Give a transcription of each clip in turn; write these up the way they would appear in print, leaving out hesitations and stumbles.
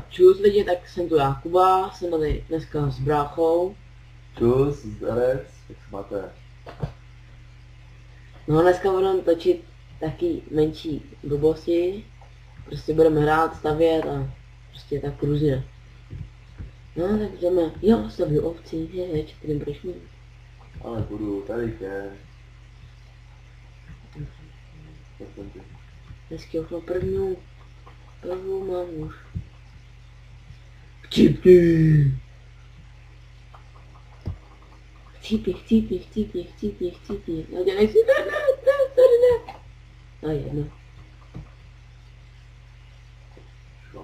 Čus lidi, tak jsem tu já, Kuba, jsem tady dneska s bráchou. Čus, zdarec, jak se máte? No dneska budeme točit taky menší blbosti. Prostě budeme hrát, stavět a prostě tak různě. No tak jdeme, jo, stavěl ovcí, je, 4 budeš mít. Ale budu, tady je. Dnesky ochlo prvnou mám už. Chcípni! Chcípni. No dělej si, ne. A jedno.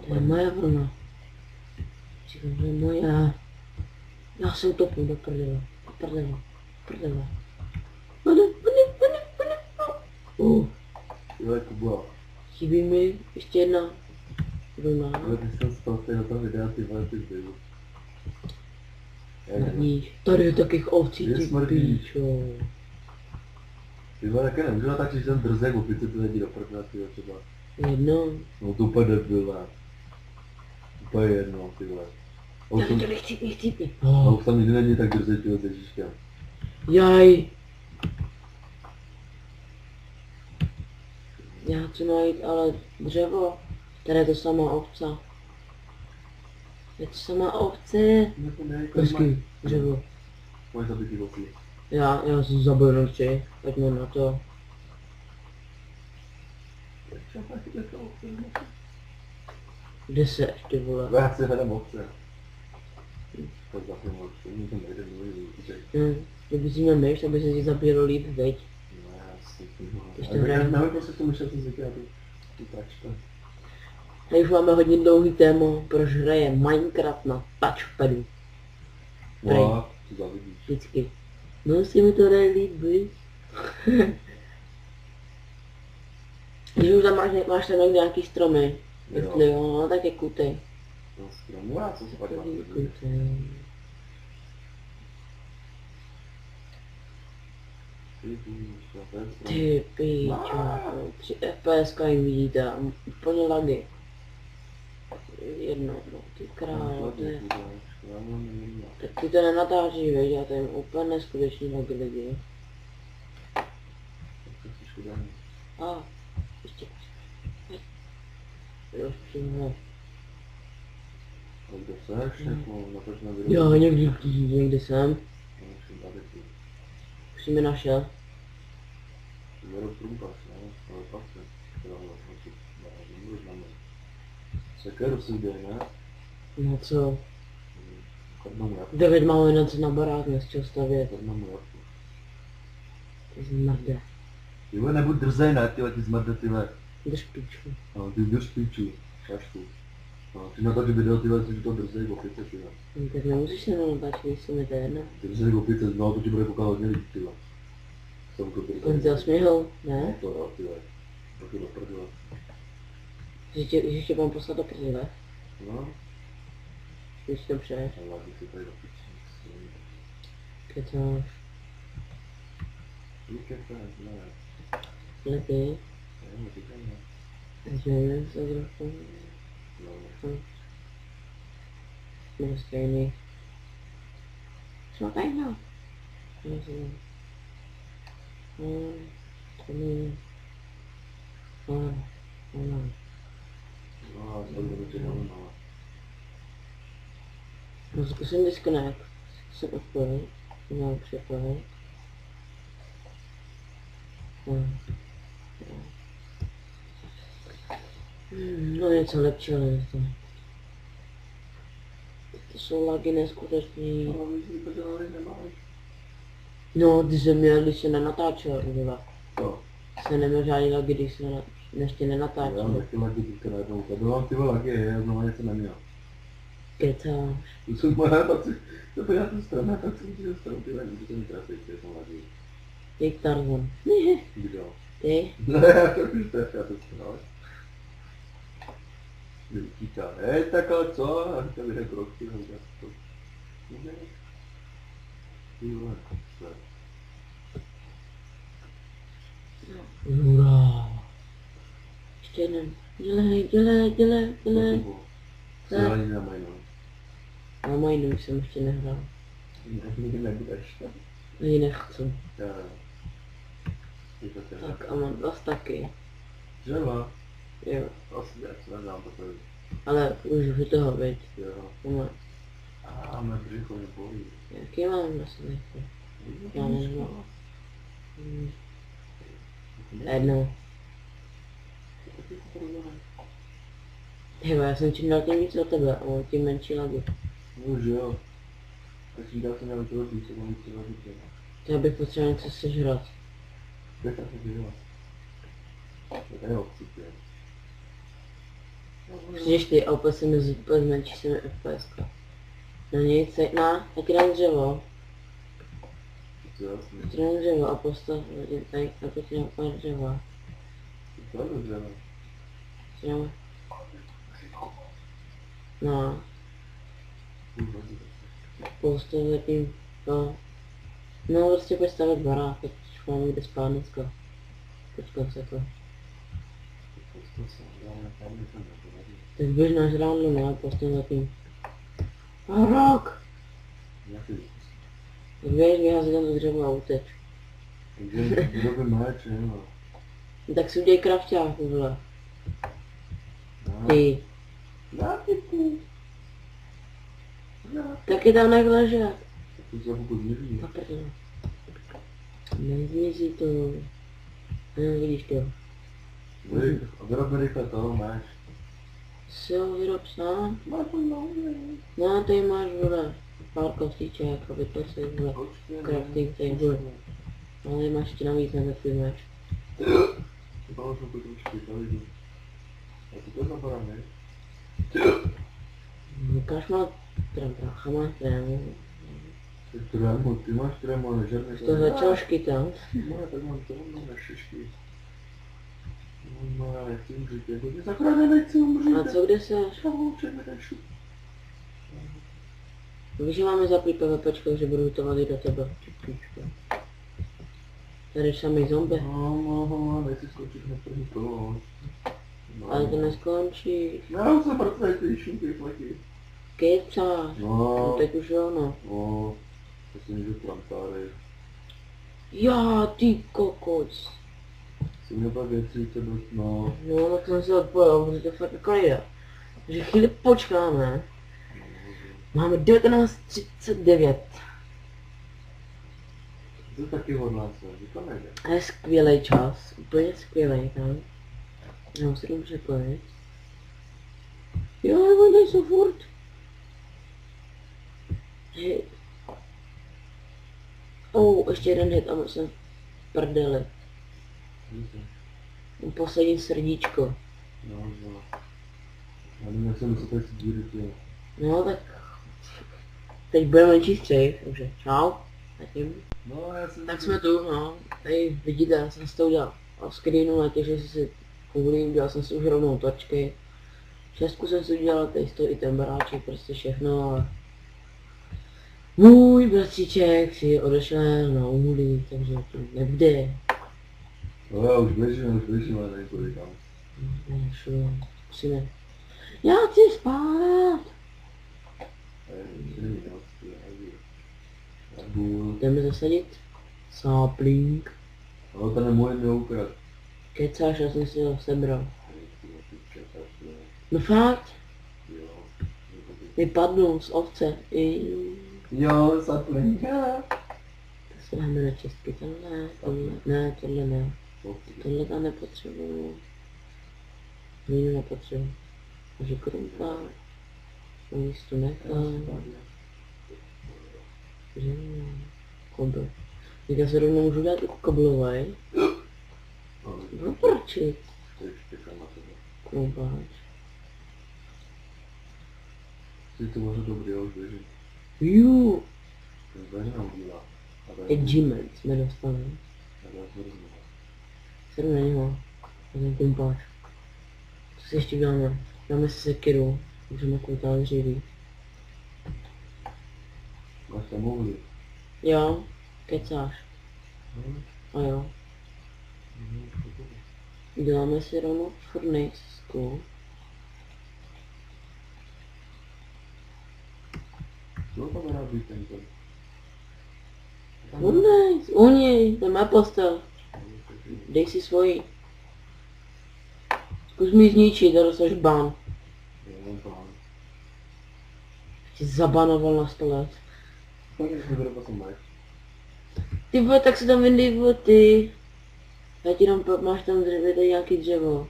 To je moje vlna. Říkám, že je moja. Já se utopím do prdele. Jo, Kuba. Chybí mi ještě jedna vlna. Ale ty jsem spal na toho videa, ty vole, ty zbyl. Smrdíš. Tady je takých ovcí, Kde ty smrdíš? píčo. Ty vole, také nemůžu natáčet, že jsem drzek, opice ty lidi do prdele, ty vole, třeba. Jedno. No to úplně debilné. Úplně jedno, ty vole. A už jsem, Chcípni. a už tam nikdy není tak drzej, ty vole, s Ježíškem. Jaj. Já chci najít ale dřevo. Tady je to samá ovca. Je to samá ovce. Hezký dřevo. Máš zabitý oči. Já jsem zabil noči. Pojďme na to. Kde seš, ty vole? Já si hledám ovce. To je zase moc, to nejde mluvit, Kdyby si měl myš, tak by se ti zabíjelo líp, veď? no jasně, ty vole. Ještě Ale hraju. já nevím, prostě to myšel ty zvyky, ty tačka. Tady už máme hodně dlouhý téma, proč hraje Minecraft na touchpadu. Prej. No, to zavidíš. Vždycky. No si mi to hraje líp, viď? Když už tam máš tam někde nějaký stromy, jestli jo, no tak je kutej. No, stromu, já jsem se pak Takový napadl. kutej. Ty píčo, 3 FPS jim vidíte, úplně lagy. Jedno, no ty králo, ty. Tak ty to nenatáčíš, veď, já to jim úplně neskutečný lagy lidi. A, ještě. Jo, přímo. A kde seš? Jako, natáč na video? Jo, někdy jsem. Už jsi mi našel. Jero průpas, no, ale pak se. Teda vlastně, nemůžeš na mě. Sekeru si jde, ne? No co? Kadnou jabku. 9 máme noci na barák, nechtěl stavět. Kadnou jabku. To zmrde. Ty vole, nebuď drzej, ne, tyhle, ty zmrde, tyhle. Drž píču. No, ty drž píču, kašku. No, ty natáči video, tyhle, jsi to drzej, opice, tyhle. No, tak nemusíš se mnou natáčet, když se mi to jedno. Drzej, opice, no, to ti bude koukat hodně lidí, tyhle. Jsem to drzej. On tě osměhol, No, ne? to jo, tyhle. Taky do prdele. Že tě mám poslat do prdele, No, když to přeješ. ale láky si tady do piči. Kecáš. Líkete, ne. Lety. Ne, říkám, ne. Zřejmě se trochu. No, Jsme stejný. Jsme tajno. no, jsem do tě dal, no. No zkusím disconnect. Jsem odpověď. Mám přepověď. No něco lepšího než to. To jsou lagy neskutečný. No, víš, že to dělali nemáš. No, když jsem měl, když se nenatáčel, dva. Jo. Jsem neměl žádný lagy, když se ještě Já mám nenatáčel. taky lagy teďka najednou. To bylo ty vole lagy, já znovu něco neměl. Kecáš. To jsou moje paci. To by já tu stranu, tak jsem ti dostal ty lagy, to mi trafí, ty jsou lagy. Jak Tarzan. Kdo? Ty? Ne, to už to je, já to stranu. Vytíká, hej, tak ale co? A to vyjde kroky, no já to. Ty vole, co? Hurá. Ještě jeden. Dělej. Co to bylo? Co ani na majnou. Na Minecraftu jsem ještě nehrál. Nikdy nebudeš. Ani nechci. Jo. Je to teda. Tak a mám vás taky. Dřeva. Jo. Asi já se neznám takový. Ale už je toho, viď. Jo. Má. A mé břicho mě bolí. Jaký mám vlastně? Já nevím. Jednou. Hej, já jsem čím dál tím víc od tebe a mám tím menší lagu. No že jo. Tak čím dál jsem měl toho víc, mám víc toho víc. Já bych potřeboval něco sežrat. To je tak dělat. To je obcítě. Přijdeš ty a opět se mi zmenší se mi FPS. No nic, taky dám dřevo. To je jasný. Taky dám dřevo a postav tady a teď dám pár dřeva. To je dobře, no. Dáme. No, postavit tím, no prostě pojď stavět barák, teď už máme kde spát dneska. Teďka se to. Teď běž náš ráno, no, postavit tím. Barák! Tak běž, vyházet tam to dřevo a uteč. Kdo by meč, jo. Tak si udělej krafťák, vole. Ty. Taky tam nech ležet. To se pokud zmizí. Na prdele. Nezmizí to. Vidíš to. A vyrob mi rychle toho meč. Si ho vyrob sám. Máš to na No, tady máš, vole, pár kostíček, aby to se, vole, crafting table. Ale tady máš ještě navíc na takový meč. Vypadalo jsem to trošku, to vidím. A to napadá, ne? Lukáš má, teda brácha má trému. Ty máš trému, ale žádný... To začal škytat. No, tak mám to, na šišky. No, já nechci umřít, jako ty sakra, nechci umřít. A co kde seš? Pavouček, nedešu. Víš, že máme zaplý PvPčko, že budu to vadit do tebe. Tady samý zombie. No, nechci skočit na první kolo. No. Ale to neskončí. Já už se mrtvej, ty šunky, fleky. Kecáš. No teď už jo, no. No, to si můžu plantáry. Já, ty kokoc. Jsi měl pak věci, co dost, no. No, tak jsem se odpojil, protože to fakt jako nejde. Takže chvíli počkáme. Máme 19:39. To taky hodná se, to nejde. A je skvělý čas, úplně skvělý, tam. Já musím to přepojit. Jo, oni tady jsou furt. Hej. Ještě jeden hit a musím prdeli. Poslední srdíčko. No. Já nevím, jak jsem se tady díry, ty. No tak... Teď budeme číst safe, takže čau. Zatím. No, já jsem... Tak jsme tu, no. Tady vidíte, já jsem si to udělal off screenu, natěžil jsem si kůlí, udělal jsem si už rovnou točky. 6 jsem si udělal, tady stojí i ten baráček, prostě všechno, ale... Můj bratříček si odešel na uhlí, takže to nebude. No, já už běžím, ale nejde to říkám. Nešlo, musíme. Já chci spát! Jdeme zasadit? Sapling. Ale ten je můj neukrad. Kecáš, já jsem si ho sebral. No fakt? Vypadnu z ovce. Jo, saplinga. To se dáme na čistky, tohle ne. Tohle tam nepotřebuju. Hlínu nepotřebuju. Takže krumpa. Místo nechám. Kobyl. Tak já se rovnou můžu dát jako koblovej. No prčit. Koubáč. Ty to može dobrý, já už běžím. Jú. Ten zvažinám díla. Achievement jsme dostali. Sedu na něho. Na ten kumpáč. Co si ještě děláme? Dáme si sekiru. Můžeme koutat dříví. Máš tam mohli. Jo, kecáš. A jo. Děláme si rovnou furnejsku. No tam rád být ten. U něj, to má postel. Dej si svoji. Zkus mi zničit a dostaneš ban. Tě zabanoval na 100 let. Ty vole, tak si tam vyndej vole ty. Já ti dám, máš tam dřevě, tady nějaký dřevo.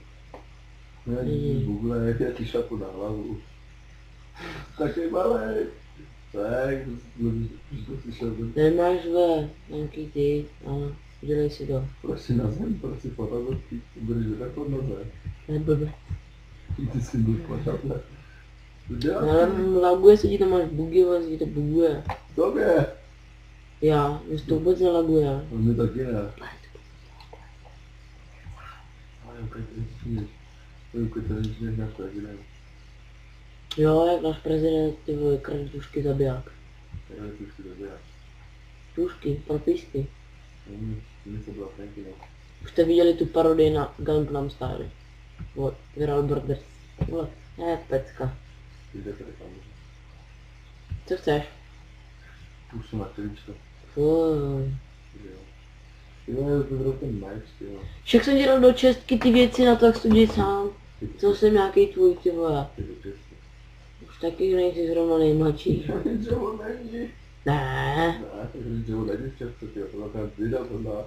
Já Google, já ti šlapu na hlavu. Taky malej. Tak, to si šel. Tady máš vole, nějaký ty, ale udělej si to. Prosím na zem, prosím fotografii, ty budeš vydat na zem. Neblbě. Ty si budeš pořádne. Ale laguje se ti to, máš bugy, ale se ti to buguje. Tobě. Já, mě to vůbec nelaguje. No mě taky ne. Ale ukaď to nic náš prezident. Jo, jak náš prezident, ty vole, krade tušky zabiják. Já tu si dobře. Tušky, propísky. Něco byla Franky, no. Už jste viděli tu parodii na Gangnam Style. Vole, Viral Brothers. Vole, ne, pecka. Ty jde tady tam. Co chceš? Už jsem na tričko. Fuj. Jo, to byl ten Max, jo. Však jsem dělal do čestky ty věci na to, jak jsi to dělal sám. Co jsem nějaký tvůj, ty vole. Ty do čestky. Už taky nejsi zrovna nejmladší. Dřevo není. Ne. Ne, dřevo není v čestce, ty jo. To byla tam vida, to byla.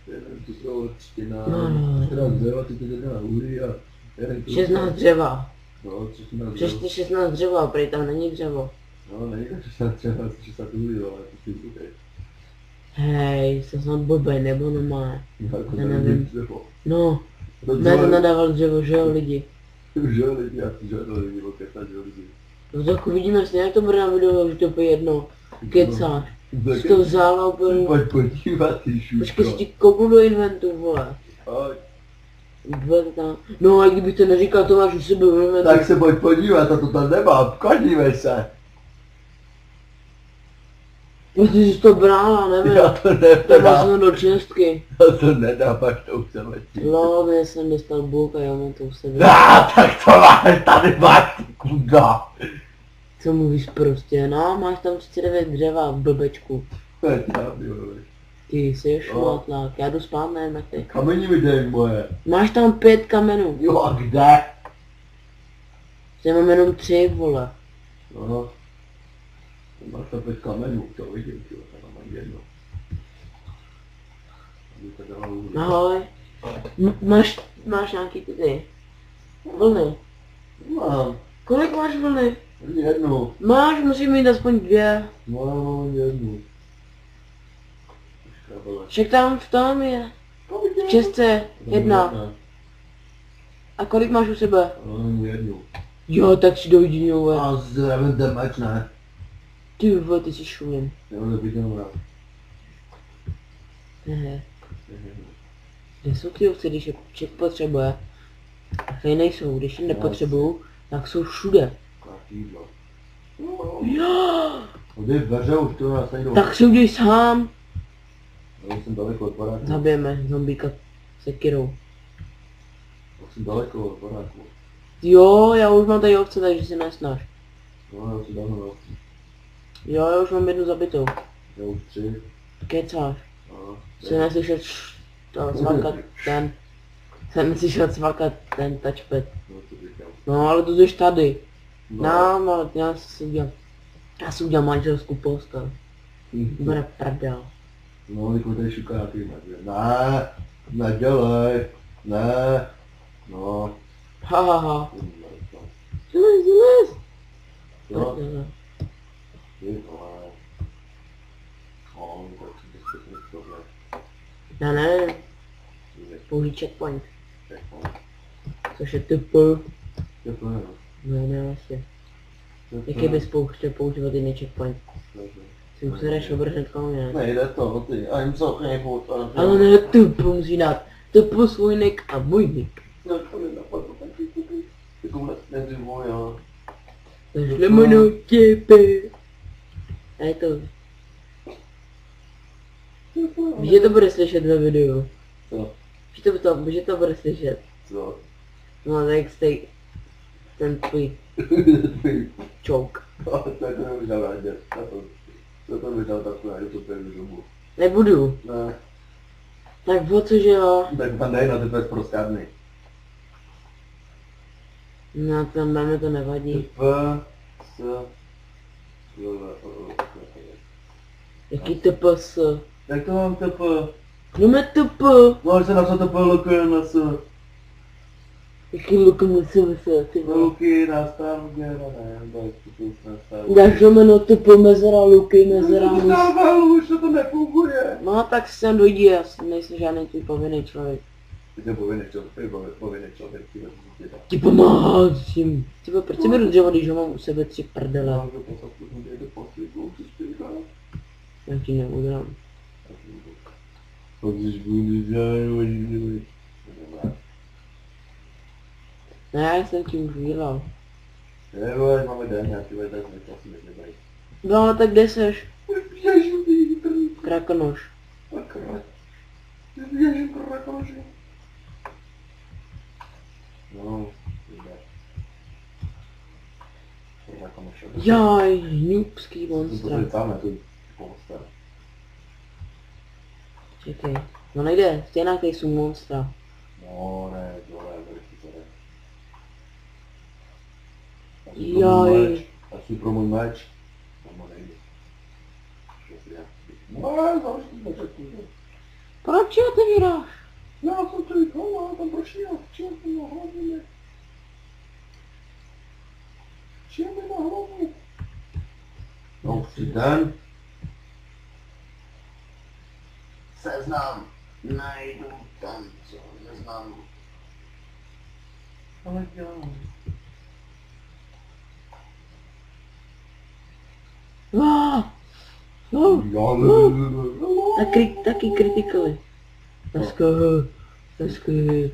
Jeden tu toho čtina. No. 14 dřeva, ty teď na hůry a... 16 dřeva. No, 16 Přeš dřeva. ty 16 dřeva, prej tam není dřevo. No, není to 16 dřeva, 60 hůry, ale ty si říkej. Hej, jsem snad blbej, nebo normálně. Jako Já tady nevím. dřevo. No, To ne to nadával dřevo, že jo lidi. Že jo lidi, já si žádal lidi, okecať, že jo lidi. No tak uvidíme si, jak to bude na videu, už to je jedno. Kecáš. Jsi to vzal a úplně... Pojď podívat, ty šuško. Počkej, si ti kouknu do inventu, vole. Pojď. Bude to tam. No a kdybych to neříkal, to máš u sebe v inventu. Tak se pojď podívat, a to tam nemám, podívej se. Ty jsi to brála, nevím. Já to To nedám, mám do čestky. já to nedám, až to už jsem letí. No, mě jsem dostal bůk a já mám to u sebe. Tak to máš, tady máš, ty kuda. Co mluvíš prostě, no, máš tam 39 dřeva v blbečku. Ty jsi šmatlák, já jdu spát, nevím jak ty. Kamení mi dej moje. Máš tam 5 kamenů. Jo, a kde? Já mám jenom 3, vole. No. Máš tam 5 kamenů, to vidím, jo, tam mám jedno. Ahoj. Máš nějaký ty vlny. Mám, Kolik máš vlny? jednu. Máš, musím mít aspoň 2. Mám jednu. Však tam v tom je. V čestce, 1. A kolik máš u sebe? Mám jednu. Jo, tak si dojdi nové. A zdravím ten mač, ne? Ty vole, ty jsi šulin. Já to bych jenom rád. Hehe. Kde jsou ty ovce, když je člověk potřebuje? Tady nejsou, když je nepotřebuju, tak jsou všude. Tak jídlo. Jo, Kdy dveře už to nás nejdou. tak si udělej sám. Já jsem daleko od baráku. Zabijeme zombíka sekirou. Já jsem daleko od baráku. Jo, já už mám tady ovce, takže si nesnaž. No, já jsem dávno na Jo, já už mám jednu zabitou. Já už 3. Kecáš. A... Jsi neslyšel to cvakat ten. Jsem neslyšel cvakat ten touchpad. No, to říkám. No, ale to jsi tady. No. No, ale já si udělám. Já si udělám manželskou postel. Bude prdel. No, jako tady šukáky máš. Ne, nedělej, ne, no. Ha ha ha. Zlez. No, Prdele. ty vole. No, tak si to zkusím tohle. Já nevím, použij checkpoint. Což je typu. Je to ne, No ne, vlastně. Jaký bys chtěl používat jiný checkpoint? Si usereš obržent komě. Nejde to, ty, I'm so able to... Ale ne, typu musí dát. Typu svůj nick a můj nick. No, to mi napadlo taky, ty tohle nedrivu, jo. Takže jmenuji těpy. A je to. Víš, že to bude slyšet ve videu. Co? Že to bude slyšet. Co? No tak stej. Ten tvůj choke. No, to je to nemůžeme rádět. To vyžal takhle, já to pěkně dobu. Nebudu. Ne. Tak o cože jo? Tak tam dej na ty pes proskádný. No tam máme to nevadí. Jaký TPS? Jak to mám TP? No mě TP. Máš se napsat TP Luky na S. Jaký luk musím se, ty vole. Luky na stavu, ne, tak na stavu. Dáš do jméno TP mezera luky, mezera mus. Už to nefunguje. No tak si sem dojdi, já nejsem žádný tvůj povinný člověk. Ty jsi povinný člověk, ty jsi Ti pomáhá s tím. Tyba, proč si mi dřevo, když ho mám u sebe 3 prdele? Já ti neudělám. Ne, já jsem ti už udělal. Neboj, máme den, já ti veď tak asi nebají. No ale tak kde seš? Krakonoš. No, Jaj, noobský to monstra. vytáme, to monster. Čekej. No nejde, stejná tady jsou monstra. No, ne, tohle je velký tady. Jaj. Asi pro můj meč. Tam nejde. No, zavřít meč. Proč ji otevíráš? Já jsem to říkal, tam prošel, čím mi na hlavu. Čím mi na hlavu? No, už den. Seznam. Najdu tam, co neznám. Ale jo. No, taky kritikali. Hezky.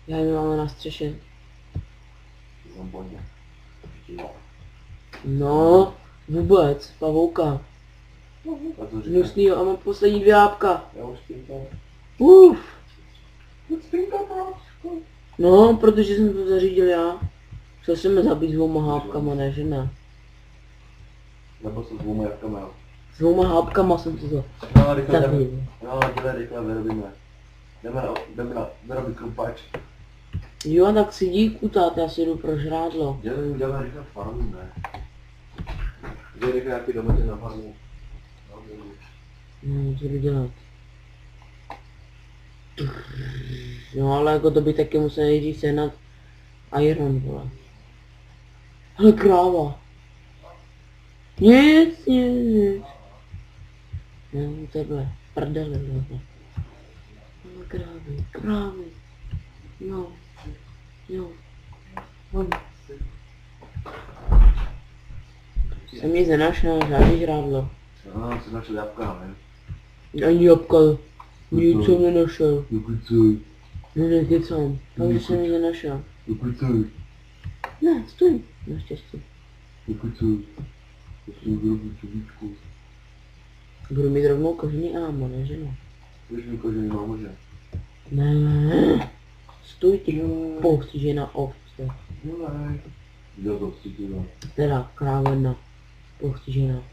Já ji máme na střeše. No, vůbec, pavouka. Hnusnýho, a mám poslední 2 jápka. Já už spínka. Spínka trošku. No, protože jsem to zařídil já. Chtěl jsem mě zabít 2 hápkama, ne že ne. Nebo se 2 jabkama, jo. S 2 hápkama jsem to No, rychle, zabil. no, rychle vyrobíme. Jdeme na vyrobit krumpáč. Jo, tak si díku, tát, já si jdu pro žrádlo. Děláme rychle farmu, ne? Jde rychle nějaký domety na farmu. No, co jdu dělat? No, ale jako to by taky musel nejdřív sehnat iron, vole. Hele, kráva. Nic. No, tebe, prdele, vole. No, krávy. Jo. Jsem nic nenašel, žádný žrádlo. No, jsem našel jabka, ne? Ani jabka, nic jsem nenašel. Dokucuj. Nekecám, takže jsem nic nenašel. Dokucuj. Ne, stoj, naštěstí. Dokucuj. Musím vyrobit čubičku. Budu mít rovnou kožený ámo, ne že ne? Víš mi kožený mámo, že? Ne. Stůj ty postižená ovce. No ne. Kdo to vstupuje? Teda krávedna. Postižená.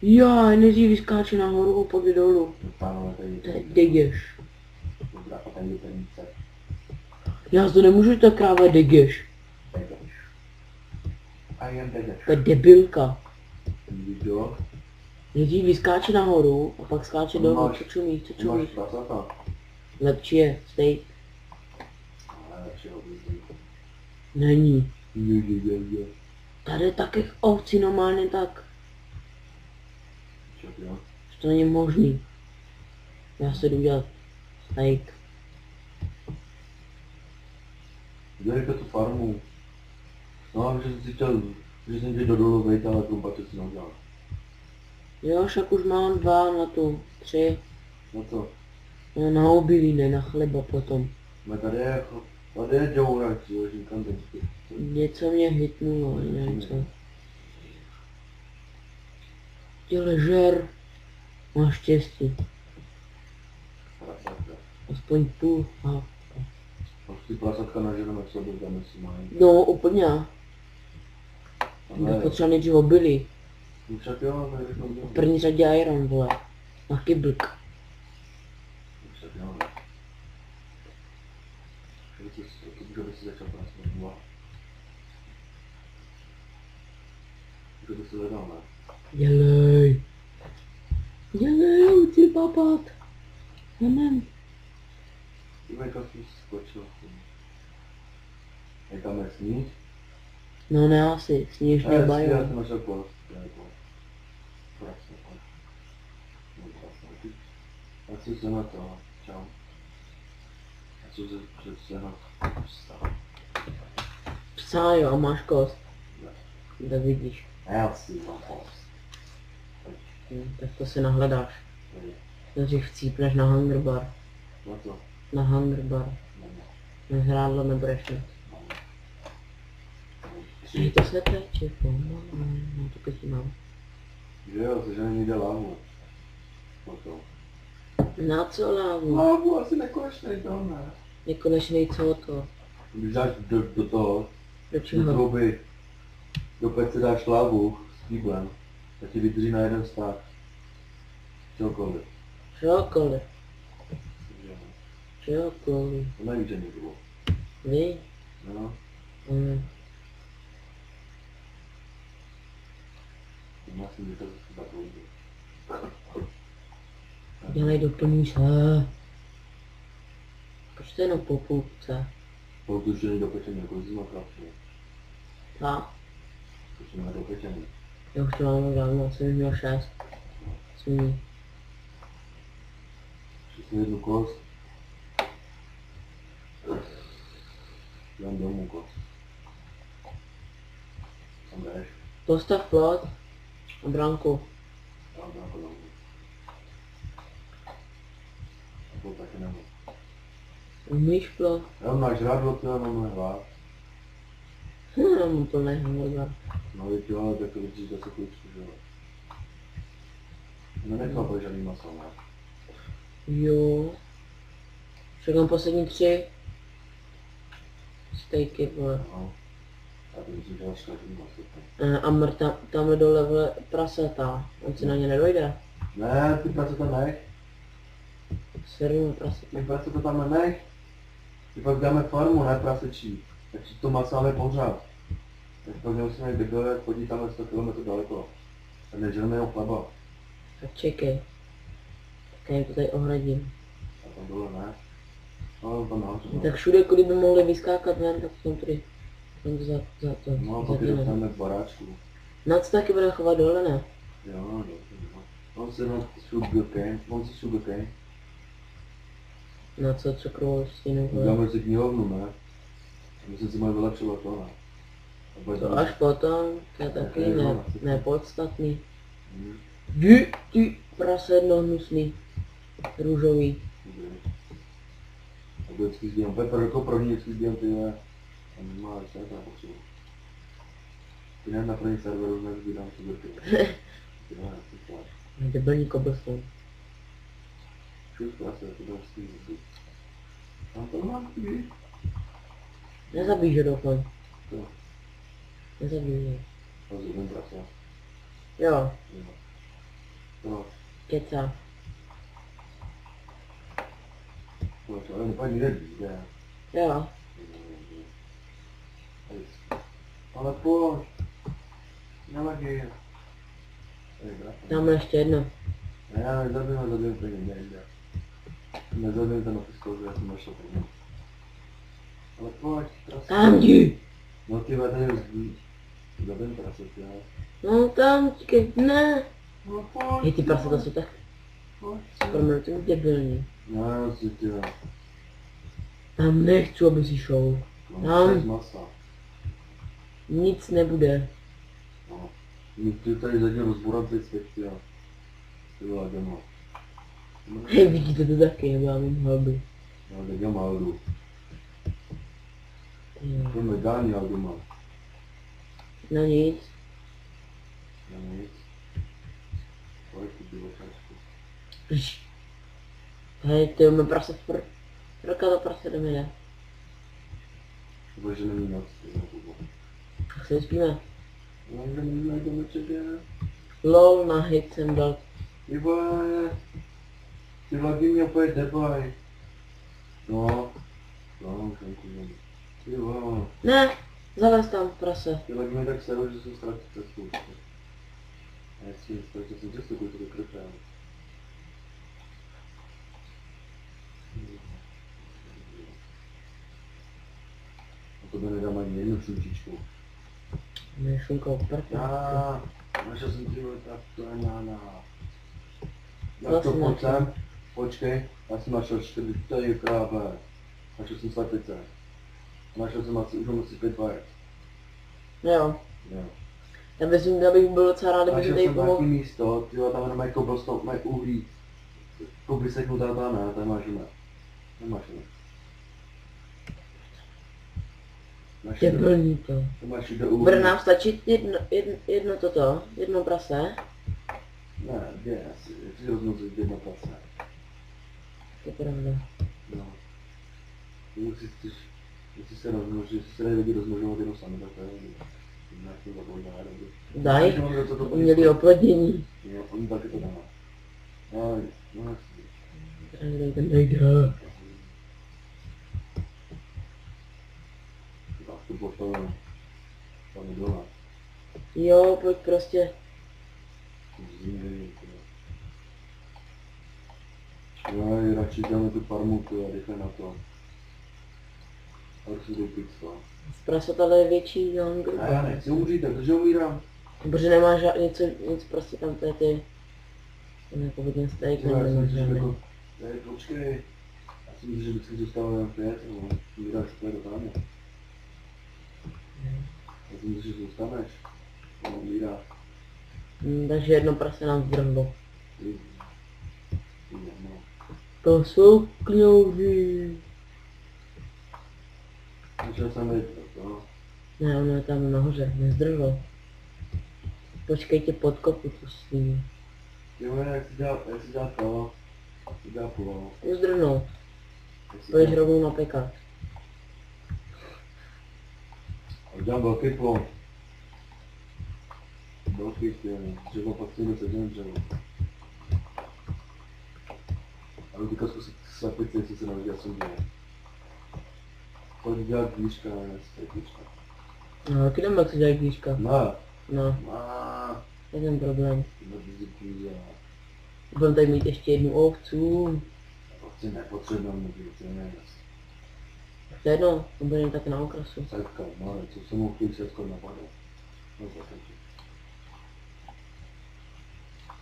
Jaj, nejdřív vyskáče nahoru a pak jde dolů. Pánové, tady To je degeš. dobrá, a tady je peníze. Já to nemůžu, ta kráva je degeš. Degeš. I am Degeš. To je debilka. Video. Nejdřív vyskáče nahoru a pak skáče dolů. Co čumíš? Máš prasata. Lepší je, steak. Ale lepší obydlí. Není. Jo. Tady je taky ovcí normálně tak. Čak jo. Že to není možný. Já se jdu udělat steak. Dělej tu farmu. No a že jsem si chtěl, že jsem tě do dolu vejít, ale krumpače si neudělal. Jo, však už mám 2 na tu, 3. No to. No na obilí, ne na chleba potom. No tady je džourač, jo, říkám teď. Něco mě hitnulo, nevím co. Ty ležer. Máš štěstí. Prasatka. Aspoň půl. A. Až ty prasatka naženeme k sobě, dáme si mají. No úplně. bych potřeba nejdřív obilí. No však jo, tak to V udělám. první řadě iron, vole. A kyblk. Však jo, ne. Kdo by si začal pracovat? Dva. Kdo by si hledal, ne? Dělej. Dělej, chci papat. Jdem. Ty kafi skočil. Necháme snít? No ne asi, sníš mě Já bajo. jsem našel post. A co se na to? Čau. A co se na to stalo? Psá jo, a máš kost. Ne. Tak vidíš. Já si mám post. Tak to si nahledáš. Nejdřív chcípneš na hunger bar. Na to? Na hunger bar. Nehrádlo nebudeš mít. Hej, to se teče, pomalu. No to keď mám. Že jo, to že není jde lávu. Potom. Na co lávu? Lávu asi nekonečnej to, ne? Nekonečnej co to? Když dáš do toho, Do do čeho? trouby, do pece dáš lávu s kýblem, tak ti vydrží na jeden vztah. Čokoliv. Čokoliv. Takže, no. Čokoliv. To nevíš, že nebylo. Vy? No, já si říkal, že se taklouží. Dělej, doplní se. Proč to jenom po půlce? Protože není dopečený, jako zima krátce. Tak. Protože není dopečený. Já už to mám dávno, jsem měl 6. Jsem Přesně jednu kost. Dám domů kost. Tam jdeš. postav plot a branku. Dám domů. A to taky nemám. Umíš plot? Já máš rádlo, to já mám hlad. Mám plný hunger. No teď jo, tak to vidíš zase chvíličku, že jo. Nenechal žádný maso, ne? Jo. Však mám poslední 3 stejky, vole. No. A ty musíš dělat štětný maso. A tamhle dole, vole, prasata. On si na ně nedojde. Ne, ty práce tam nech. Servíme prasata. Ty práce to tam nech. Ty pak dáme farmu, ne prasečí. Takže to maso máme pořád. Tak pak nemusíme jít bydlet, chodí tam 100 km daleko. A nežereme jeho chleba. Tak čekej. Tak já jim to tady ohradím. A tam dole ne. No, tam nahoře. No. Tak všude, kudy by mohli vyskákat ven, tak v tom tady. Tam to za to. No, pak je za dostaneme k baráčku. No co taky bude chovat dole, ne? Jo, dobře, no. On si na sugarcane, on si sugarcane. Na co cukrovou stínu, vole. Dáme si knihovnu, ne? Myslím si mají vylepšovat to, ne? To až potom, to je taky nepodstatný. Hmm. Ty prase jedno hnusný. Růžový. A to vždycky sdílám, jako první vždycky sdílám ty ne. A nemá ještě to nepotřebuji. Ty ne na první serveru nezbírám sugarcane. Ty ne, ty pláš. Debilní cobblestone. Čus prase, to tam vždycky zbyt. Tam to mám ty. Nezabíj, že doufám. To. Nezabíj, že. A zjevím prase. Jo, Jo. To. keca. Pojď, ale nepaní nedí, ne? Jo. Ale pojď. Nevadí. Tamhle ještě jedno. Ne, já nezabijím to nejde. Nezabijím ten ofiskou, že já jsem našel první. Ale pojď, prase. Tam jdi! No ty tady zabijím prase, ty ale. No tam, čekej, ne! No pojď. Hej, ty prasata jsou tak Pojď. proměrně debilní. No, já si ty ale. Tam nechci, aby si šel. Mám 6 masa. Nic nebude. No. Ty tady zadně rozborat ty svět, ty a. Ty byla doma. Hej, vidíte to taky, nebo já mám hlavy. No, tak já mám jdu. To je medální aldu mám. Na nic. Já nic. Pojď, ty bylo čašku. Pš. Hej, ty máme prase furt. Roka to prase do mě. Protože není noc, ty na klubu. Tak se vyspíme. Jdeme čekat. LOL na hit jsem dal. Ty vole, ty vlaky mě opět debaj. No, ty vole. Ne, zavez tam prase. Ty vlaky mě tak serou, že jsem ztratil cestu. Já si ztratil jsem cestu, kolik to krpěl. A to by nedám ani jednu šunčičku. Nešunkou perfekt. Našel jsem ty vole, tak to je nána. Co Tak to jsi pojď našel? sem, počkej, já jsem našel 4 tady kráve. Našel jsem slepice. Našel jsem asi už asi 5 vajec. Jo. Jo. Já bych byl docela rád, kdyby Našel tady jsem taky pomohl. místo, ty tam jenom jako blstou, mají uhlí. Jako vyseknutá ta ne, to máš jiné. Nemáš jiné. Děblní to. To máš jde uhlí. Bude nám stačit jedno prase. Ne, dvě asi, si rozmnožit jedna prase. To je pravda. No. Jestli se rozmnoží, jestli se dají lidi rozmnožovat jenom sami, tak to je nějaký zabolná jenom. Daj, umělý oplodnění. Jo, oni taky to dáme. No, jasně. Ten nejde. Tak to postavíme. Tam dole. Jo, pojď prostě. Zimný, jo, radši dáme tu farmu, tu a rychle na to. A už si jdu pizza. Z prasata je větší, jo, A já nechci umřít, takže umírám. Protože nemáš nic prostě tam ty. Ten jako hodně steak, Já si nemáš myslím, že žádný. jako, počkej. Já si myslím, že vždycky zůstávám jen 5, nebo umíráš úplně do támě. Já si myslím, že zůstaneš. No, umíráš. Takže jedno prase nám zdrhlo. Ty jedno. To jsou kňouři. Začal jsem jít, no. Ne, ono je tam nahoře, nezdrhlo. Počkejte pod kopu tu svínu. Jo, jak si dělá to, jak si dělá půl. Uzdrhnout, Jak si půjdeš dělá- rovnou na pekár. A udělám velký plon. Velký plon, dřevo pak si dosedne dřevo. A teďka zkusit slepici, jestli se naučí, jak jsem dělal. Pojď dělat kvíčka, ne, slepička. No, taky nevím, jak se dělají knížka. Ne, No, má, to je ten problém. nebudí Budeme tady mít ještě jednu ovcu. si nepotřebujeme mít, ne, To je jedno, to bude jen tak na okrasu. setka, no, co jsem mohl chvíli setko napadl. No, zateči.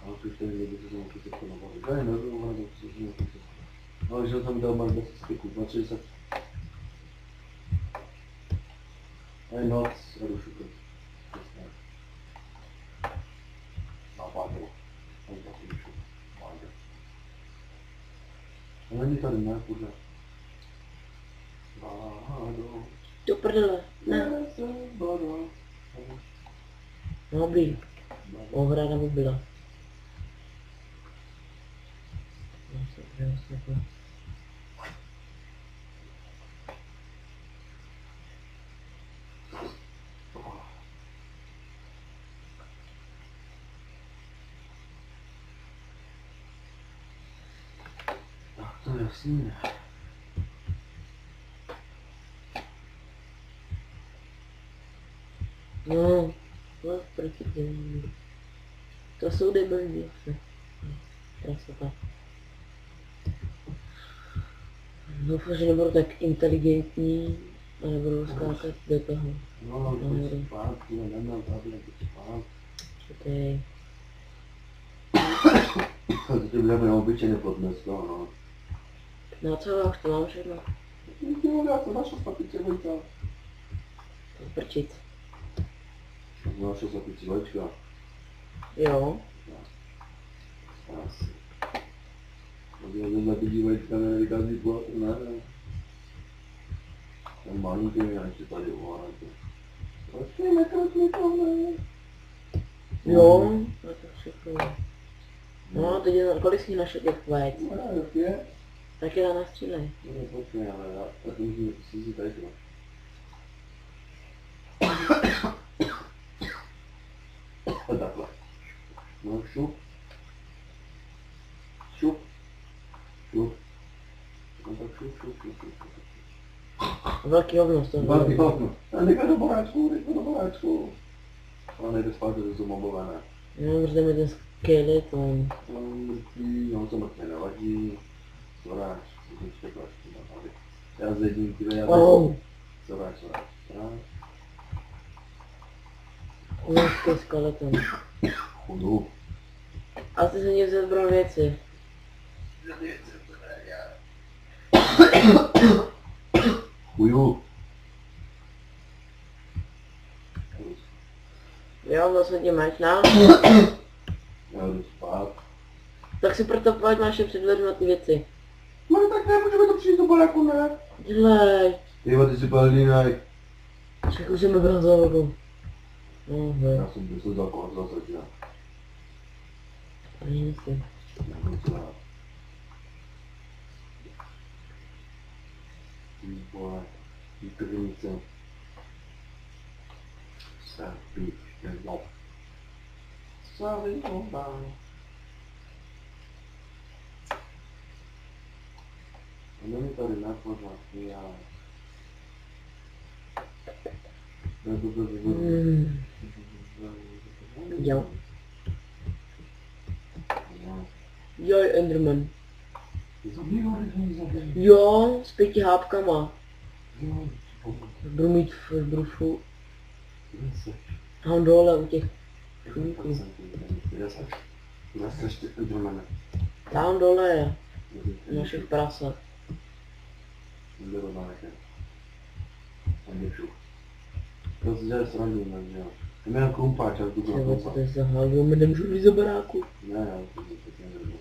Ale už tady lidi, co jsem mohl chvíli setko napadl. Ne, nebylo, ale co jsem mohl chvíli setko. No, že jsem dal mar 10 styků, na 30. A je noc, a jdu šukat. Napadlo. A jdu taky šukat. Máde. A není tady, ne, kurva. Vádo. Do prdele, ne. No, dobrý. Ohrada by byla. To je jasný. No, proti těm. To jsou debilní, jak se. Krasota. Doufám, že nebudu tak inteligentní a nebudu skákat do toho. No, pojď spát, ty nemám tady, pojď spát. Čekej. Teď budeme obyčejně pod dneska, no. No co, já už to mám všechno. Jo, já to našel slepice, vojka. Prčit. Našel slepici vojčka. Jo. Asi. Možná zabíjí vojčka, nevykází plot, ne. Ten malinký, já ještě tady uvážu. Počkej, nekročí to, ne. Jo, to je všechno. No, teď je, kolik jsi našel těch vajec? No, je. Tak je na střílej. No, počkej, ale já tak můžu si tady to. šup. Šup. Šup. No tak šup. Velký hovno z toho. Velký hovno. A nechaj do boráčku. Ale nejde spát, že jsou mobilové, ne? No, brzdeme ten skeleton. No, mrtvý, no to mrtvé nevadí. Soráč, já z jedinky, já Oh. Soráč. Velký skeleton. Chudu. A ty se mě zebral věci. Chuju. Jo, vlastně tě máš na. Já jdu spát. Tak si proto pojď, máš je před dveřma ty věci. No tak nemůžeme to přijít do baráku, ne? Dělej. Ty si palínej. Čekaj, že mi byl za vodu. No, hej. Já jsem myslel za koho zase, ne? Ani nejsi. Nebudu to rád. Ty vole, ty krvnice. Serpí, jedno. Slavy obál. A není tady na pořád, já. Jo. Joj, Enderman. Jo, s 5 hápkama. Budu mít v bruchu. Tam dole u těch šumků. Tam dole je. Našich prasat. To si dělá srandu, že jo. Já měl krumpáč, ale tu byl Třeba co krumpáč. to je za hlavou, my nemůžu jít za baráku. Ne, já to nebudu.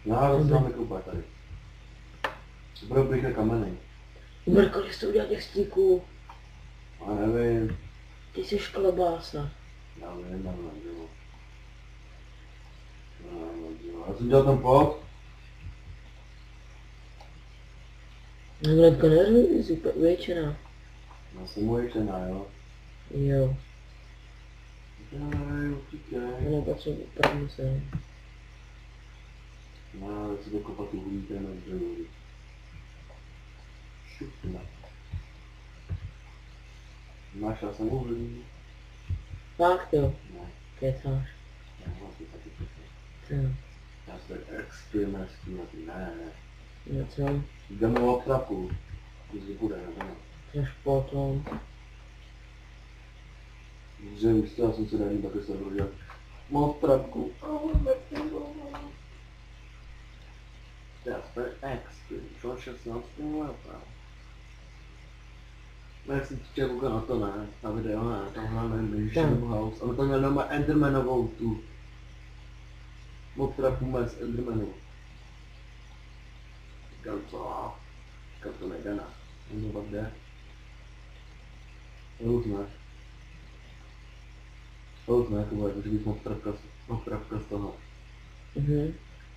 No ale známe krumpáč tady. Bude bych kameny. Umr, kolik jsi to udělal těch stíků? A nevím. Ty jsi šklobása. Já vím, jo. Já jsem dělal ten pot. Hnedka neřví, super většina. Já jsem mu ještě jo. Jo, Jaj, utíkej. ono potřebuji opravdu se. No, já si dokopat tu hulíka na dřevo. Šupna. Máš já jsem uhlí? Fakt jo, Ne, kecáš. já vlastně taky přesně. Co? Já jsem extremně s tím, ne. No co? Jdeme o trapu. Když bude, ne? Až potom. Že místo, já jsem se daný, tak jsem rodil. Moc trapku. Jasper Extreme, čo 16 leta. No jak jsem chtěl koukat na to, ne? Na video, ne? Tohle nevím, Shadow House. Ale to měl doma Endermanovou tu. Moc trapku má s Endermanou. Říkal co? Říkal to nejde, ne? On to pak jde. Různé. Různé, jako bude, že bych mohl trapka z toho.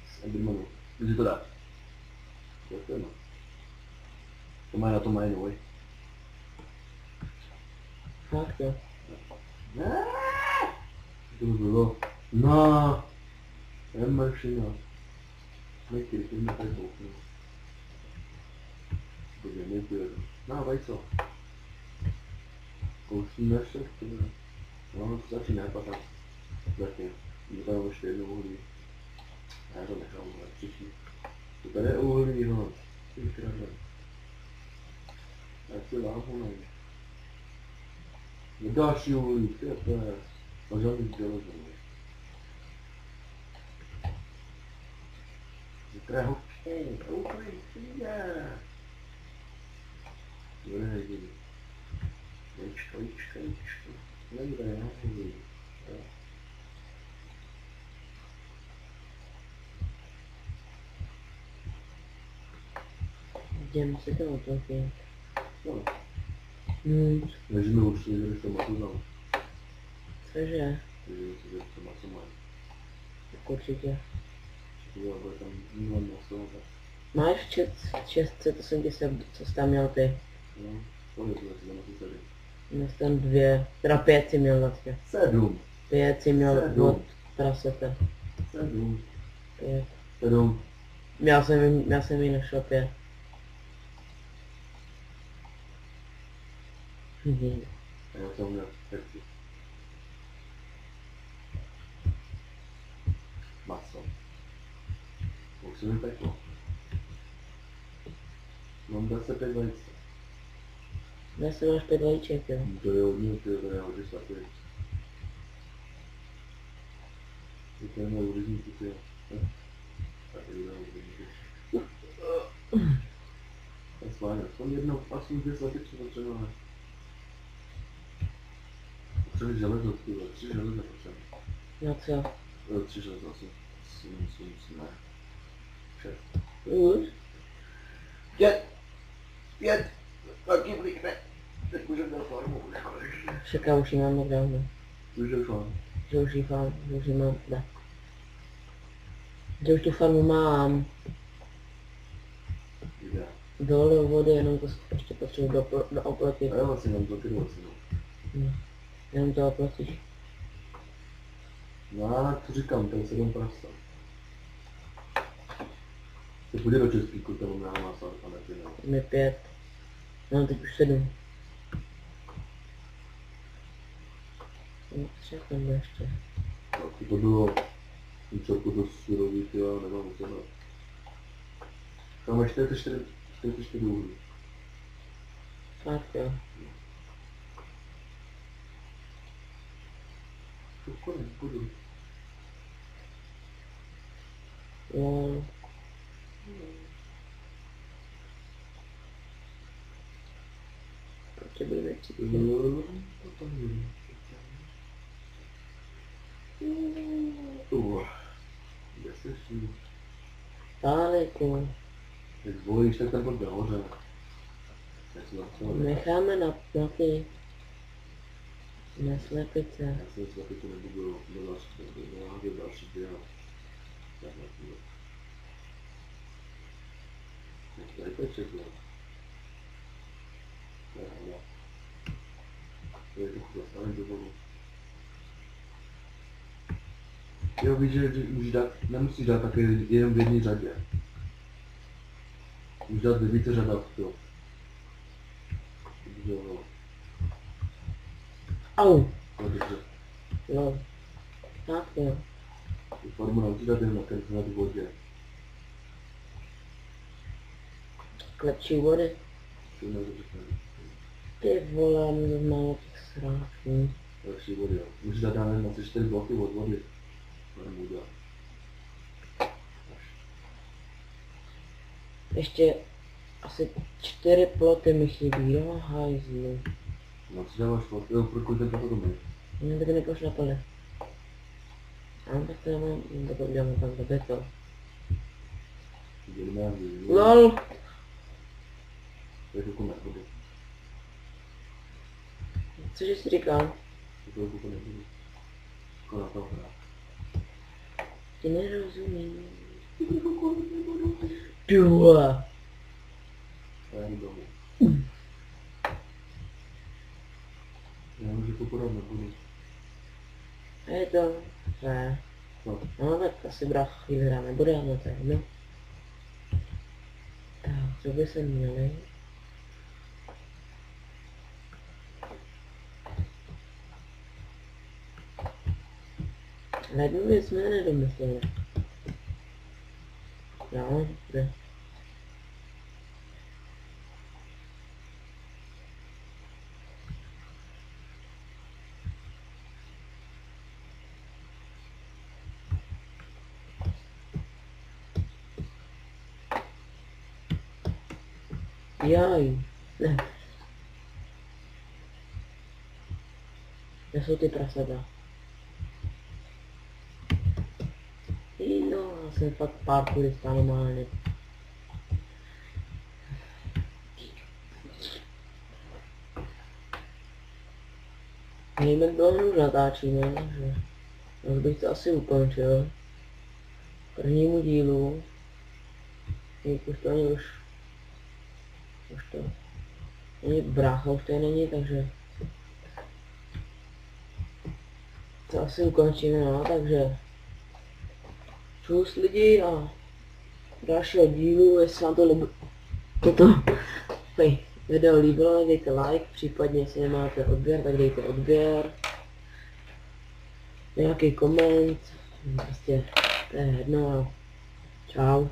S Endermanou. Může to dát. To je no. To má na to mají nový. Fakt jo. To by bylo. No. Emmeršina. Nekdy, ty mě tady kouknu. To je nebyl. No, vajco. Kousíme všechny. No, to začíná patat. Zatím. Jde tam ještě jednou uhlí. Já to nechám uhlí příští. To tady je uhlí, no. Ty krávě. Já si láhu najít. No další uhlí, ty to je. A žádný železo. Zítra hopčej, uhlí, přijde. To nejde. Ječko. Nejde, nejde. Jdem si to otvořit. No. No, Než mi určitě, že bych to maso znal. cože? Takže si že to maso mají. Tak určitě. Bude tam nula maso, tak. Máš v čestce, to jsem ti co jsi tam měl ty? No, to je to, si tam asi tady. Měl jsi tam 2, teda 5 si měl na tě. 7. 5 si měl 7. od prasete. 7. 5. 7. Měl jsem ji na shopě. A já jsem měl pepsi. Maso. Už se mi peklo. Mám 25 vajce. Zase máš 5 vajíček, jo. To je hodně, to je hodně svatý. To je moje uližníky, ty jo. Tak je to uližníky. Tak schválně, aspoň jednou, aspoň 2 svatyčky potřebujeme. Potřebujeme železo, tyhle, 3 železo potřebujeme. No co? 3 železo asi. Ne. 6. Už? 5. 5. Taky blíkne. Teď můžeme na farmu, Však já už ji mám dávno. už je šlo. Že už ji mám, ne. Že už tu farmu mám. Jde. Dole u vody, jenom to ještě potřebuji oplotit. A já vlastně mám taky vlastně. Jenom to oplotíš. No a to říkám, to je 7 prasa. Se půjde do Českýku, tam mám masa, a ne ty ne. Mi 5. No teď už 7. Čekám ještě. Taky to bylo, tím čerku to surový, ty já nemám u sebe. Tam máš 44 uhlí. Fakt jo. To konec, půjdu. Jo. Potřebujeme cítit. Kde jsi šli? Daleko. Jak zvolíš, tak tam pojď nahoře. Jak se zapřel? Necháme na ty. Na slepice. Já jsem si taky to nebudu do další dělat. Tak na chvíli. Tady to je čeklo. To je to zastavit do domu. Jo, víš, že můžeš dát, nemusíš dát také jenom v jedné řadě. Můžeš dát ve více řadách, jo. Jo, Au. no dobře. Jo. Tak jo. Tu formu naučí dát jen na tu vodě. Lepší vody. To neřekne. Ty vole, mi to málo těch sráčů. Lepší vody, jo. Můžeš dát jen asi 4 bloky od vody. To nemůžu dát. Ještě asi 4 ploty mi chybí, jo, hajzlu. No co dáváš vod? Jo, prokud ten to domy. Mě by to nepošlapali. A tak to nemám, to uděláme tak do beto. LOL! To je jako nebudu. Cože jsi říkal? To jako nebudu. Jako na to hrát. Ty nerozumím. Ty vole. Já jdu domů. Já už jako podat nebudu. A je to... Ne. Co? No tak asi brach chvíli hrát nebude, ale to je jedno. Tak, co by se měli? Na jednu věc jsme nedomysleli. Jo, dobře. Jaj, ne. Kde jsou ty prasata? No, já jsem fakt pár turista normálně. Nevím, jak dlouho už natáčíme, takže už bych to asi ukončil. Prvnímu dílu. Už to není už to není brácha, už to není, takže to asi ukončíme, no, takže čus lidi a dalšího dílu, jestli vám toto video líbilo, dejte like, případně jestli nemáte odběr, tak dejte odběr. Nějaký koment, prostě to je jedno. Čau.